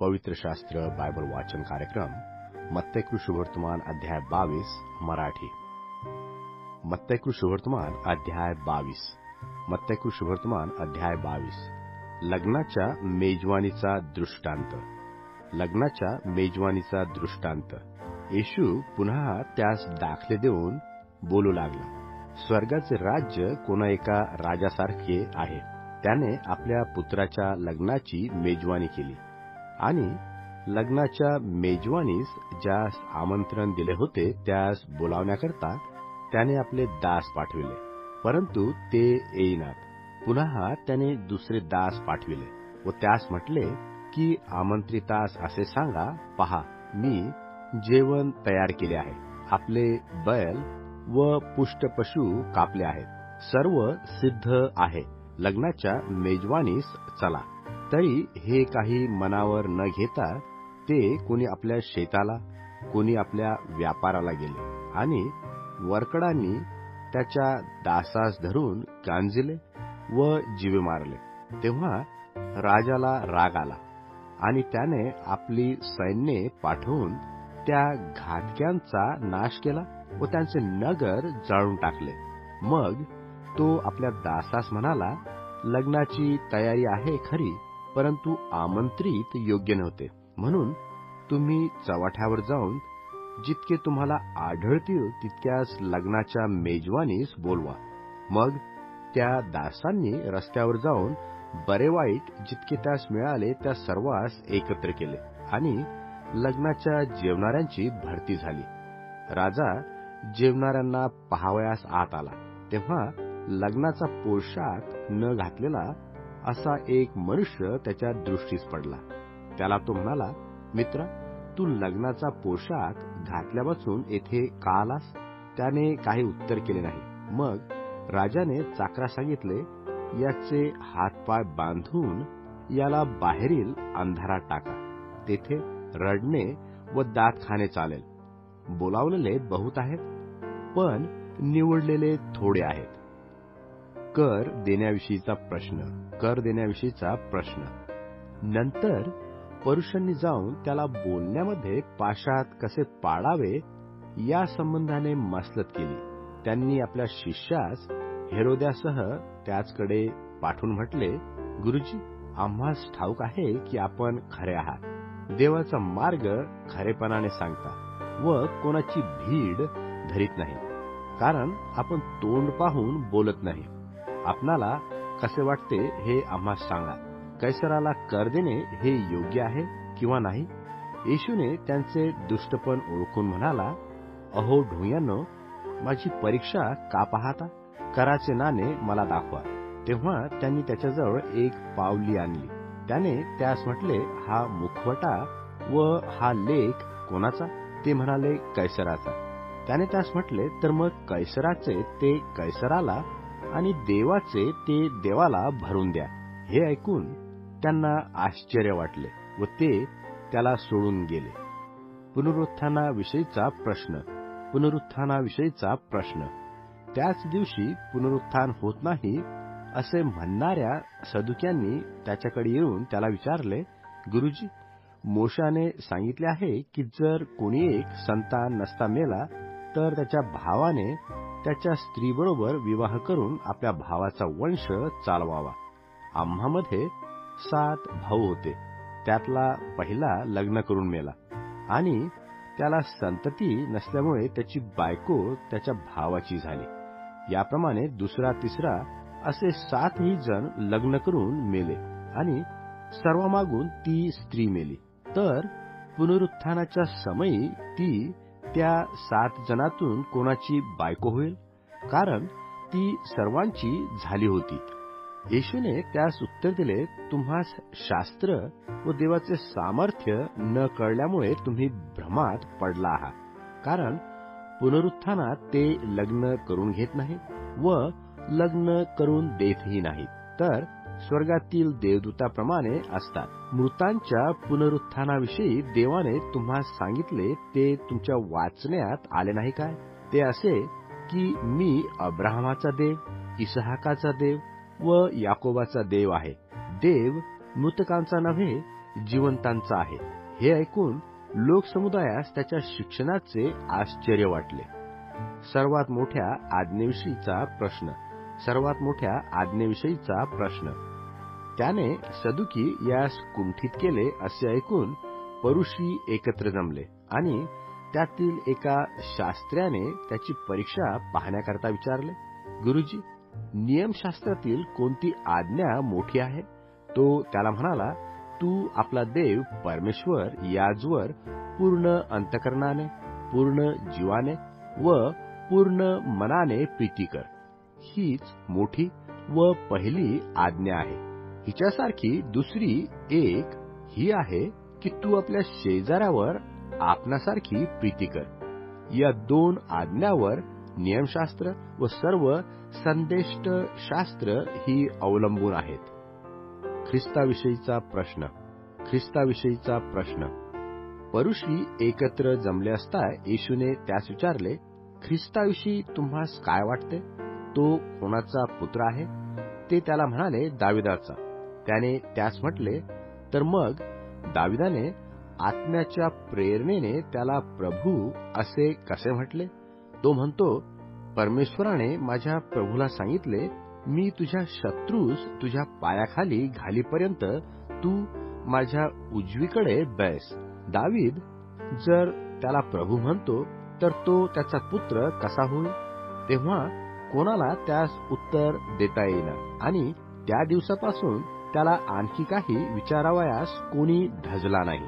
पवित्र शास्त्र बायबल वाचन कार्यक्रम मत्तई शुभवर्तमान अध्याय 22 मराठी। मत्तई शुभवर्तमान अध्याय 22। मत्तई शुभवर्तमान अध्याय 22। लग्नाच्या मेजवानीचा दृष्टांत। लग्नाच्या मेजवानीचा दृष्टांत। येशू पुन्हा त्यास दाखले देऊन बोलू लागला, स्वर्गाचे राज्य कोणा एका राजासारखे आहे। त्याने आपल्या पुत्राच्या लग्नाची मेजवानी केली आणि लग्नाच्या मेजवानीस ज्यास आमंत्रण दिले होते त्यास बोलावण्याकरता त्याने आपले दास पाठविले, परंतु ते येईनात। पुन्हा त्याने दुसरे दास पाठविले व त्यास म्हटले की आमंत्रितास असे सांगा, पहा, मी जेवण तयार केले आहे, आपले बैल व पुष्ट पशु कापले आहेत, सर्व सिद्ध आहे, लग्नाच्या मेजवानीस चला। तरी हे काही मनावर न घेता ते कोणी आपल्या शेताला, कोणी आपल्या व्यापाराला गेले आणि वरकडांनी त्याच्या दासास धरून गांजिले व जीवे मारले। तेव्हा राजाला राग आला आणि त्याने आपली सैन्ये पाठवून त्या घातक्यांचा नाश केला व त्यांचे नगर जाळून टाकले। मग तो आपल्या दासास म्हणाला, लग्नाची तयारी आहे खरी, परंतु आमंत्रित योग्य नव्हते, म्हणून तुम्ही चव्हाट्यावर जाऊन जितके तुम्हाला आढळतील तितक्याच लग्नाच्या मेजवानीस बोलवा। मग त्या दासांनी रस्त्यावर जाऊन बरे वाईट जितके त्यास मिळाले त्या सर्वांस एकत्र केले आणि लग्नाच्या जेवणाऱ्यांची भरती झाली। राजा जेवणाऱ्यांना पहावयास आत आला, तेव्हा लग्नाचा पोशाख न घातलेला असा एक मनुष्य त्याच्या दृष्टीस पडला। त्याला तो म्हणाला, मित्रा, तू लग्नाचा पोशाख घातल्यापासून येथे का आलास? त्याने काही उत्तर केले नाही। मग राजाने चाकरा सांगितले, याचे हातपाय बांधून याला बाहेरील अंधारात टाका, तेथे रडणे व दात खाणे चालेल। बोलावलेले बहुत आहेत, पण निवडलेले थोडे आहेत। कर देण्याविषयीचा प्रश्न। नंतर पुरुषांनी जाऊन त्याला बोलण्यामध्ये पाशात कसे पाडावे या संबंधाने मसलत केली। त्यांनी आपल्या शिष्यास हेरोद्यासह त्याचकडे पाठवून म्हटले, गुरुजी, आम्हास ठाऊक आहे की आपण खरे आहात, देवाचा मार्ग खरेपणाने सांगता व कोणाची भीड धरीत नाही, कारण आपण तोंड पाहून बोलत नाही। आपणाला कसे वाटते हे आम्हास सांगा, कैसराला कर देणे हे योग्य आहे किंवा नाही? येशूने त्यांचे दुष्टपण ओळखून म्हणाला, अहो ढोंग्यांनो, माझी परीक्षा का पाहता? कराचे नाणे मला दाखवा। तेव्हा त्यांनी त्याच्याजवळ एक पावली आणली। त्याने त्यास म्हटले, हा मुखवटा व हा लेख कोणाचा? ते म्हणाले, कैसराचा। त्याने त्यास म्हटले, तर मग कैसराचे ते कैसराला आणि देवाचे ते देवाला भरून द्या। हे ऐकून त्यांना आश्चर्य वाटले व ते त्याला सोडून गेले। पुनरुत्थानाविषयीचा प्रश्न। त्याच दिवशी पुनरुत्थान होत नाही असे म्हणणाऱ्या सदुक्यांनी त्याच्याकडे येऊन त्याला विचारले, गुरुजी, मोशाने सांगितले आहे की जर कोणी एक संतान नसता मेला तर त्याच्या भावाने त्याच्या स्त्रीबरोबर विवाह करून आपल्या भावाचा वंश चालवावा। आम्हामध्ये 7 भाऊ होते, त्यातला पहिला लग्न करून मेला आणि त्याला संतती नसल्यामुळे त्याची बायको त्याच्या भावाची झाली। याप्रमाणे दुसरा, तिसरा असे 7ही जण लग्न करून मेले आणि सर्वांमागून ती स्त्री मेली। तर पुनरुत्थानाच्या समयी ती त्या 7 जणातून कोणाची बायको होईल? कारण ती सर्वांची झाली होती। येशूने त्यास उत्तर दिले, तुम्हास शास्त्र व देवाचे सामर्थ्य न कळल्यामुळे तुम्ही भ्रमात पडला आहात। कारण पुनरुत्थानात ते लग्न करून घेत नाहीत व लग्न करून देतही नाहीत, तर स्वर्गातील देवदूताप्रमाणे असतात। मृतांच्या पुनरुत्थानाविषयी देवाने तुम्हास सांगितले ते तुमच्या वाचण्यात आले नाही काय? ते असे की मी अब्राहमाचा देव, इसहाकाचा देव व याकोबाचा देव आहे। देव मृतकांचा नव्हे जिवंतांचा आहे. हे ऐकून लोकसमुदायास त्याच्या शिक्षणाचे आश्चर्य वाटले. सर्वात मोठ्या आज्ञेविषयीचा प्रश्न. त्याने सदुकी यास कुंठित केले असे ऐकून परुषी एकत्र जमले आणि त्यातील एका शास्त्र्याने त्याची परीक्षा पाहण्याकरता विचारले, गुरुजी, नियमशास्त्रातील कोणती आज्ञा मोठी आहे? तो त्याला म्हणाला, तू आपला देव परमेश्वर याजवर पूर्ण अंतकरणाने, पूर्ण जीवाने व पूर्ण मनाने प्रीती कर. हीच मोठी व पहिली आज्ञा आहे. हिच्यासारखी दुसरी एक ही आहे की तू आपल्या शेजाऱ्यावर आपणासारखी प्रीती कर. या 2 आज्ञावर नियमशास्त्र व सर्व संदेष्ट शास्त्र ही अवलंबून आहेत. ख्रिस्ताविषयीचा प्रश्न. परुषी एकत्र जमले असता येशूने त्यास विचारले, ख्रिस्ताविषयी तुम्हास काय वाटते? तो कोणाचा पुत्र आहे? ते त्याला म्हणाले, दाविदाचा. त्याने त्यास म्हटले, तर मग दाविदाने आत्म्याच्या प्रेरणेने त्याला प्रभू असे कसे म्हटले? तो म्हणतो, परमेश्वराने माझ्या प्रभूला सांगितले, मी तुझ्या शत्रूस तुझ्या पायाखाली घालीपर्यंत तू माझ्या उजवीकडे बैस. दावीद जर त्याला प्रभू म्हणतो, तर तो त्याचा पुत्र कसा होईल? तेव्हा कोणाला त्यास उत्तर देता येईना आणि त्या दिवसापासून त्याला आणखी काही विचारावयास कोणी धजला नाही.